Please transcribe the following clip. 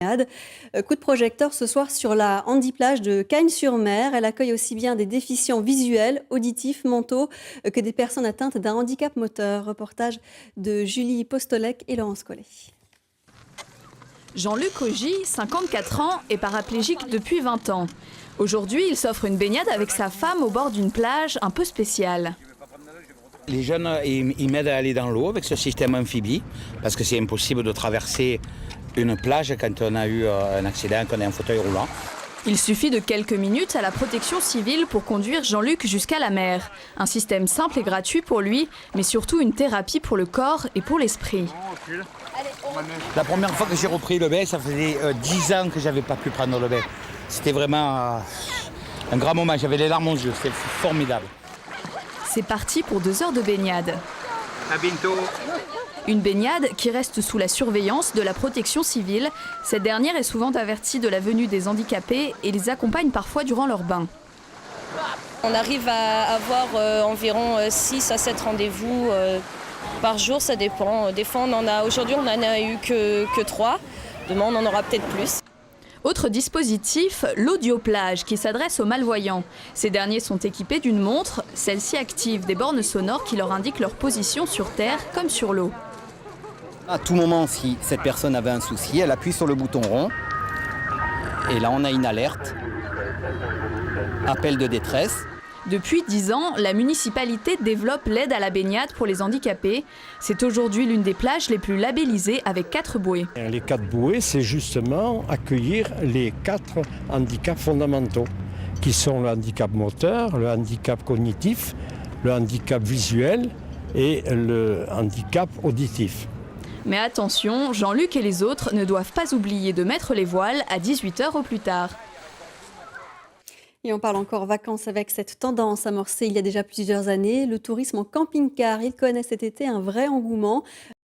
Coup de projecteur ce soir sur la Handiplage de Cagnes-sur-Mer. Elle accueille aussi bien des déficients visuels, auditifs, mentaux que des personnes atteintes d'un handicap moteur. Reportage de Julie Postolek et Laurence Collet. Jean-Luc Augy, 54 ans, est paraplégique depuis 20 ans. Aujourd'hui, il s'offre une baignade avec sa femme au bord d'une plage un peu spéciale. Les jeunes, ils m'aident à aller dans l'eau avec ce système amphibie, parce que c'est impossible de traverser une plage quand on a eu un accident, qu'on est en fauteuil roulant. Il suffit de quelques minutes à la protection civile pour conduire Jean-Luc jusqu'à la mer. Un système simple et gratuit pour lui, mais surtout une thérapie pour le corps et pour l'esprit. La première fois que j'ai repris le bain, ça faisait 10 ans que j'avais pas pu prendre le bain. C'était vraiment un grand moment, j'avais les larmes aux yeux, c'était formidable. C'est parti pour 2 heures de baignade. À bientôt. Une baignade qui reste sous la surveillance de la protection civile. Cette dernière est souvent avertie de la venue des handicapés et les accompagne parfois durant leur bain. On arrive à avoir environ 6 à 7 rendez-vous par jour, ça dépend. Des fois, aujourd'hui, on n'en a eu que 3. Demain, on en aura peut-être plus. Autre dispositif, l'audioplage qui s'adresse aux malvoyants. Ces derniers sont équipés d'une montre. Celle-ci active des bornes sonores qui leur indiquent leur position sur terre comme sur l'eau. À tout moment, si cette personne avait un souci, elle appuie sur le bouton rond. Et là, on a une alerte. Appel de détresse. Depuis 10 ans, la municipalité développe l'aide à la baignade pour les handicapés. C'est aujourd'hui l'une des plages les plus labellisées avec 4 bouées. Les 4 bouées, c'est justement accueillir les 4 handicaps fondamentaux, qui sont le handicap moteur, le handicap cognitif, le handicap visuel et le handicap auditif. Mais attention, Jean-Luc et les autres ne doivent pas oublier de mettre les voiles à 18 h au plus tard. Et on parle encore vacances avec cette tendance amorcée il y a déjà plusieurs années. Le tourisme en camping-car, il connaît cet été un vrai engouement.